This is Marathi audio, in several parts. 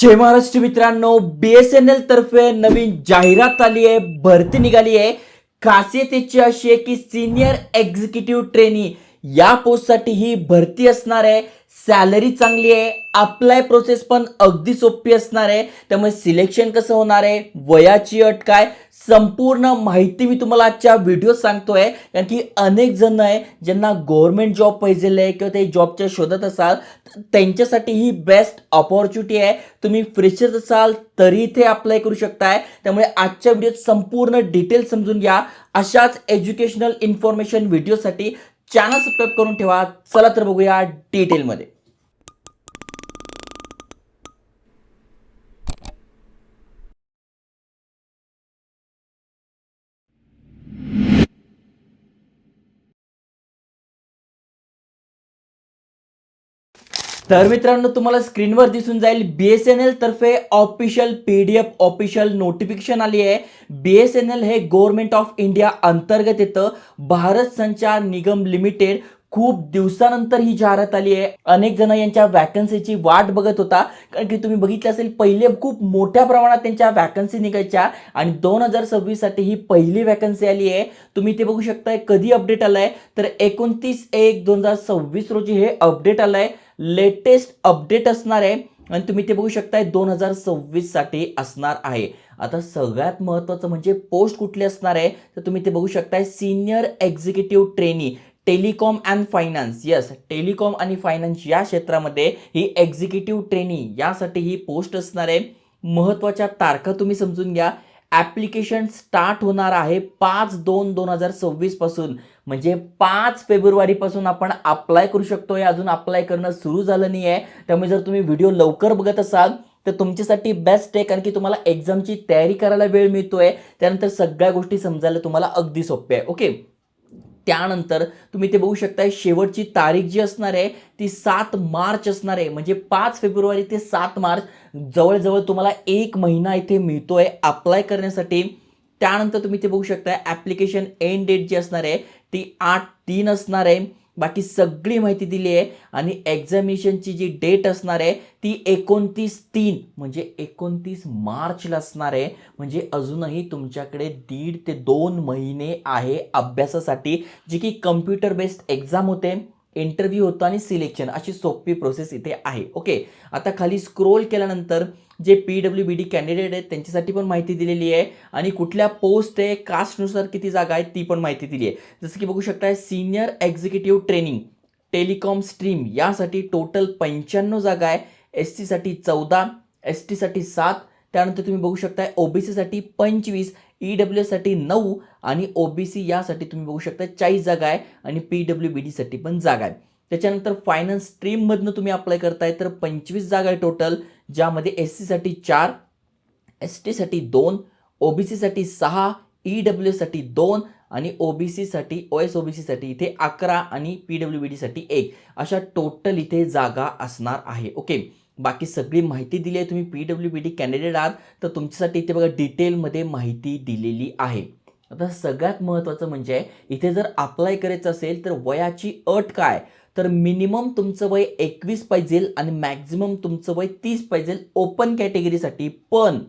जय महाराष्ट्र मित्रांनो, BSNL तर्फे नवीन जाहिरात आली आहे, भरती निघाली आहे. खासियत याची अशी आहे की सिनियर एक्झिक्युटिव्ह ट्रेनी या पोस्टसाठी ही भरती असणार आहे. सॅलरी चांगली आहे, अप्लाय प्रोसेस पण अगदी सोपी असणार आहे. त्यामुळे सिलेक्शन कसं होणार आहे, वयाची अट काय, संपूर्ण माहिती मी तुम्हाला आजच्या व्हिडिओ सांगतोय. कारण की अनेक जण आहे ज्यांना गव्हर्नमेंट जॉब पाहिजे आहे किंवा ते जॉबच्या शोधात असाल, त्यांच्यासाठी ही बेस्ट अपॉर्च्युनिटी आहे. तुम्ही फ्रेशर असाल तरी इथे अप्लाय करू शकताय. त्यामुळे आजच्या व्हिडिओत संपूर्ण डिटेल समजून घ्या. अशाच एज्युकेशनल इन्फॉर्मेशन व्हिडिओसाठी चॅनल सबस्क्राईब करून ठेवा. चला तर बघूया डिटेलमध्ये. तर मित्रांनो, तुम्हाला स्क्रीनवर दिसून जाईल BSNL तर्फे ऑफिशियल PDF ऑफिशियल नोटिफिकेशन आली आहे. BSNL हे गव्हर्नमेंट ऑफ इंडिया अंतर्गत येतं. भारत संचार निगम लिमिटेड. खूप दिवसानंतर ही जाहिरात आली आहे. अनेक जण यांच्या वॅकन्सीची वाट बघत होता, कारण की तुम्ही बघितलं असेल पहिले खूप मोठ्या प्रमाणात त्यांच्या वॅकन्सी निघायच्या आणि 2026 साठी ही पहिली वॅकन्सी आली आहे. तुम्ही ते बघू शकताय. कधी अपडेट आलाय तर 29/1/2026 रोजी हे अपडेट आलंय. लेटेस्ट अपडेट असणार आहे आणि तुम्ही ते बघू शकताय 2026 साठी असणार आहे. आता सगळ्यात महत्त्वाचं म्हणजे पोस्ट कुठली असणार आहे तर तुम्ही ते बघू शकताय. Senior executive trainee telecom and finance. Yes, telecom आणि फायनान्स या क्षेत्रामध्ये ही एक्झिक्युटिव्ह ट्रेनी यासाठी ही पोस्ट असणार आहे. महत्त्वाच्या तारखा तुम्ही समजून घ्या. ॲप्लिकेशन स्टार्ट होणार आहे 5/2/2026 पासून, म्हणजे 5 फेब्रुवारी पासून आपण अप्लाय करू शकतोय. अजून अप्लाय करणं सुरू झालं नाही आहे. त्यामुळे जर तुम्ही व्हिडिओ लवकर बघत असाल तर तुमच्यासाठी बेस्ट आहे, कारण की तुम्हाला एक्झामची तयारी करायला वेळ मिळतोय. त्यानंतर सगळ्या गोष्टी समजायला तुम्हाला अगदी सोप्या आहे. ओके, त्यानंतर तुम्ही ते बघू शकताय शेवटची तारीख जी असणार आहे ती 7 मार्च असणार आहे. म्हणजे 5 फेब्रुवारी ते 7 मार्च, जवळजवळ तुम्हाला 1 महिना इथे मिळतोय अप्लाय करण्यासाठी. त्यानंतर तुम्ही ते बघू शकता ॲप्लिकेशन एंड डेट जी असणार आहे ती 8/3 असणार आहे. बाकी सगळी माहिती दिली आहे. आणि एक्झामिनेशनची जी डेट असणार आहे ती 29/3 म्हणजे 29 मार्चला असणार आहे. म्हणजे अजूनही तुमच्याकडे 1.5 ते 2 महिने आहे अभ्यासासाठी, जी की कम्प्युटर बेस्ड एक्झाम होते, इंटरव्ह्यू होतो आणि सिलेक्शन, अशी सोपी प्रोसेस इथे आहे. ओके, आता खाली स्क्रोल केल्यानंतर जे PWBD कॅन्डिडेट आहेत त्यांच्यासाठी पण माहिती दिलेली आहे आणि कुठल्या पोस्ट आहे, कास्टनुसार किती जागा आहेत ती पण माहिती दिली आहे. जसं की बघू शकता senior executive training telecom stream यासाठी टोटल 95 जागा आहे. SC साठी 14, ST साठी 7, त्यानंतर तुम्ही बघू शकता OBC साठी 25, EWS साठी 9 आणि OBC यासाठी तुम्ही बघू शकता 40 जागा आहे आणि PWBD साठी पण जागा आहे. त्याच्यानंतर फायनान्स स्ट्रीममधनं तुम्ही अप्लाय करताय तर 25 जागा आहे टोटल, ज्यामध्ये SC साठी 4, ST साठी 2, OBC साठी 6, EWS साठी 2 आणि OBC साठी OSOBC साठी इथे 11 आणि PWBD साठी 1, अशा टोटल इथे जागा असणार आहे. ओके, बाकी सगळी माहिती दिली आहे. तुम्ही PWBD कॅन्डिडेट आहात तर तुमच्यासाठी इथे बघा डिटेलमध्ये माहिती दिलेली आहे. आता सगळ्यात महत्त्वाचं म्हणजे इथे जर अप्लाय करायचं असेल तर वयाची अट काय, तर मिनिमम तुमचं वय 21 पाहिजे आणि मॅक्झिमम तुमचं वय 30 पाहिजे ओपन कॅटेगरीसाठी. पण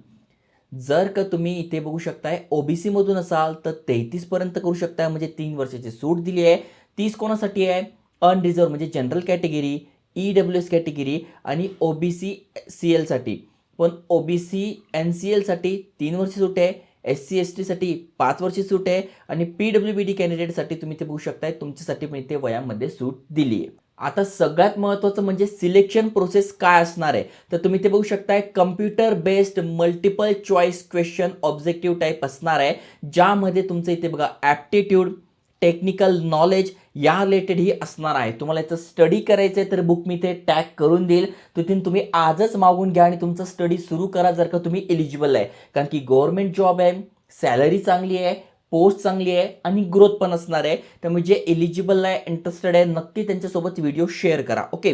जर का तुम्ही इथे बघू शकताय OBC मधून असाल तर 33 पर्यंत करू शकताय, म्हणजे 3 वर्षाची सूट दिली आहे. 30 कोणासाठी आहे, अनरिझर्व म्हणजे जनरल कॅटेगरी, EWS कॅटेगरी आणि OBC CL साठी. पण OBC NCL साठी 3 वर्ष सूट आहे, SC ST साठी 5 वर्षी सूट आहे आणि PWBD कॅन्डिडेटसाठी तुम्ही ते बघू शकताय तुमच्यासाठी पण इथे वयामध्ये सूट दिली आहे. आता सगळ्यात महत्त्वाचं म्हणजे सिलेक्शन प्रोसेस काय असणार आहे, तर तुम्ही ते बघू शकताय computer based multiple choice question objective type असणार आहे, ज्यामध्ये तुमचं इथे बघा ॲप्टिट्यूड, टेक्निकल नॉलेज या रिलेटेड ही असणार आहे. तुम्हाला याचं स्टडी करायचं आहे तर बुक मी इथे टॅग करून देईल, तिथून तुम्ही आजच मागून घ्या आणि तुमचा स्टडी सुरू करा जर का तुम्ही एलिजिबल आहे. कारण की गव्हर्नमेंट जॉब आहे, सॅलरी चांगली आहे, पोस्ट चांगली आहे आणि ग्रोथ पण असणार आहे. त्यामुळे जे एलिजिबल आहे, इंटरेस्टेड आहे, नक्की त्यांच्यासोबत व्हिडिओ शेअर करा. ओके,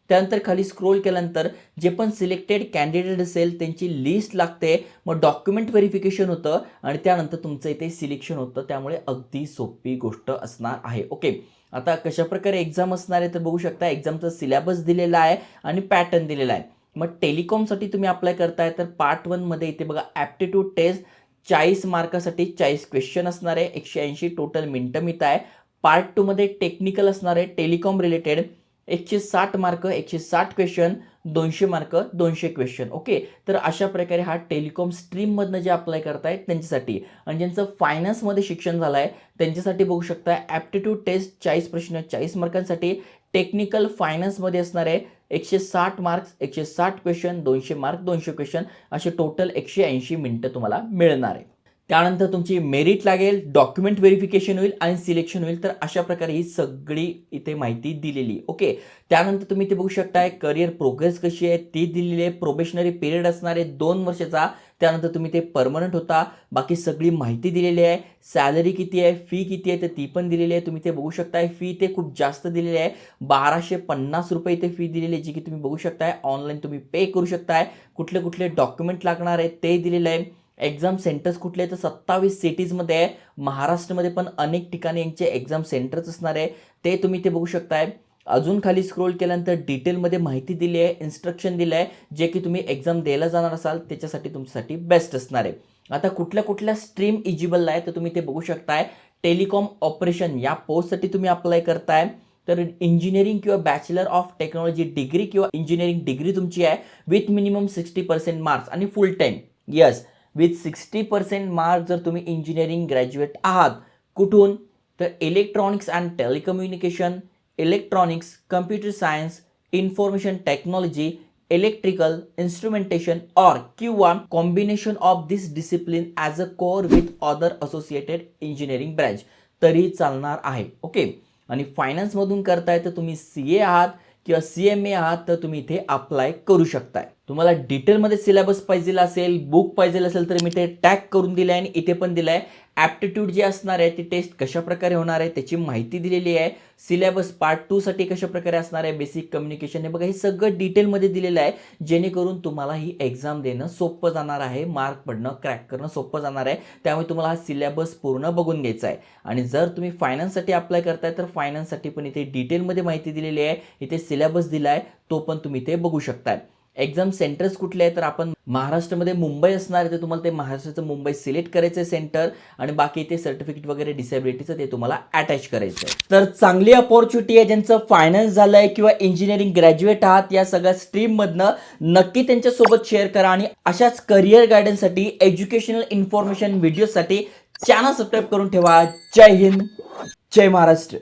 त्यानंतर खाली स्क्रोल केल्यानंतर जे पण सिलेक्टेड कॅन्डिडेट असेल त्यांची लिस्ट लागते, मग डॉक्युमेंट व्हेरिफिकेशन होतं आणि त्यानंतर तुमचं इथे सिलेक्शन होतं. त्यामुळे अगदी सोपी गोष्ट असणार आहे. ओके, आता कशाप्रकारे एक्झाम असणार आहे तर बघू शकता एक्झामचा सिलेबस दिलेला आहे आणि पॅटर्न दिलेला आहे. मग टेलिकॉमसाठी तुम्ही अप्लाय करताय तर पार्ट 1 मध्ये इथे बघा ॲप्टिट्यूड टेस्ट 40 मार्कासाठी 40 क्वेश्चन असणार आहे, 180 टोटल मिनिटं मिळत आहे. पार्ट 2 मध्ये टेक्निकल असणार आहे, telecom related 160 mark, 160 question, 200 mark, 200 question. Okay, तर अशा प्रकारे हा टेलिकॉम स्ट्रीममधनं जे अप्लाय करतायत त्यांच्यासाठी. आणि ज्यांचं फायनान्समध्ये शिक्षण झालं आहे त्यांच्यासाठी बघू शकता ॲप्टिट्यूड टेस्ट 40 प्रश्न 40 मार्कांसाठी, टेक्निकल फायनान्समध्ये असणार आहे 160 मार्क्स, 160 क्वेश्चन, 200 मार्क, 200 क्वेश्चन, असे टोटल 180 मिनिटं तुम्हाला मिळणार आहे. त्यानंतर तुमची मेरिट लागेल, डॉक्युमेंट व्हेरिफिकेशन होईल आणि सिलेक्शन होईल. तर अशा प्रकारे ही सगळी इथे माहिती दिलेली. ओके, त्यानंतर तुम्ही ते बघू शकताय करिअर प्रोग्रेस कशी आहे ती दिलेली आहे. प्रोबेशनरी पिरियड असणार आहे 2 वर्षाचा, त्यानंतर तुम्ही ते परमनंट होता. बाकी सगळी माहिती दिलेली आहे. सॅलरी किती आहे, फी किती आहे तर ती पण दिलेली आहे. तुम्ही ते बघू शकताय. फी ते खूप जास्त दिलेली आहे, 1250 रुपये इथे फी दिलेली आहे, जी की तुम्ही बघू शकताय. ऑनलाईन तुम्ही पे करू शकताय. कुठले कुठले डॉक्युमेंट लागणार आहेत ते दिलेलं आहे. एक्झाम सेंटर्स कुठले तर 27 सिटीजमध्ये आहे. महाराष्ट्रामध्ये पण अनेक ठिकाणी यांचे एक्झाम सेंटर्स असणार आहे, ते तुम्ही ते बघू शकताय. अजून खाली स्क्रोल केल्यानंतर डिटेलमध्ये माहिती दिली आहे, इन्स्ट्रक्शन दिलं आहे, जे की तुम्ही एक्झाम द्यायला जाणार असाल त्याच्यासाठी तुमच्यासाठी बेस्ट असणार आहे. आता कुठल्या कुठल्या स्ट्रीम इजिबल आहे तर तुम्ही ते बघू शकताय. टेलिकॉम ऑपरेशन या पोस्टसाठी तुम्ही अप्लाय करताय तर इंजिनिअरिंग किंवा बॅचलर ऑफ टेक्नॉलॉजी डिग्री किंवा इंजिनिअरिंग डिग्री तुमची आहे विथ मिनिमम 60% मार्क्स आणि फुल टाईम. यस, विथ 60% मार्क जर तुम्ही इंजिनिअरिंग ग्रॅज्युएट आहात. कुठून तर electronics and telecommunication, electronics, computer science, information technology, electrical, instrumentation और किंवा combination of this discipline as a core with other associated engineering branch तरी चालणार आहे. ओके, आणि फायनान्समधून करताय तर तुम्ही CA आहात किंवा CMA आहात तर तुम्ही इथे अप्लाय करू शकताय. तुम्हाला डिटेलमध्ये सिलेबस पाहिजे असेल, बुक पाहिजे असेल तर मी ते टॅग करून दिलं आहे आणि इथे पण दिलं आहे. ॲप्टिट्यूड जी असणार आहे ती टेस्ट कशा प्रकारे होणार आहे त्याची माहिती दिलेली आहे. सिलेबस पार्ट 2 साठी कशा प्रकारे असणार आहे, बेसिक कम्युनिकेशन, हे बघा हे सगळं डिटेलमध्ये दिलेलं आहे, जेणेकरून तुम्हाला ही एक्झाम देणं सोपं जाणार आहे, मार्क पडणं, क्रॅक करणं सोपं जाणार आहे. त्यामुळे तुम्हाला हा सिलेबस पूर्ण बघून घ्यायचा आहे. आणि जर तुम्ही फायनान्ससाठी अप्लाय करताय तर फायनान्ससाठी पण इथे डिटेलमध्ये माहिती दिलेली आहे, इथे सिलेबस दिला आहे, तो पण तुम्ही ते बघू शकताय. एक्झाम सेंटर्स कुठले आहे तर आपण महाराष्ट्रामध्ये मुंबई असणार आहे, तर तुम्हाला ते महाराष्ट्राचं मुंबई सिलेक्ट करायचं आहे सेंटर, आणि बाकी ते सर्टिफिकेट वगैरे डिसेबिलिटीचं ते तुम्हाला अटॅच करायचं आहे. तर चांगली अपॉर्च्युनिटी आहे ज्यांचं फायनान्स झालं आहे किंवा इंजिनिअरिंग ग्रॅज्युएट आहात या सगळ्या स्ट्रीममधनं, नक्की त्यांच्यासोबत शेअर करा. आणि अशाच करिअर गायडन्ससाठी, एज्युकेशनल इन्फॉर्मेशन व्हिडिओसाठी चॅनल सबस्क्राईब करून ठेवा. जय हिंद, जय महाराष्ट्र.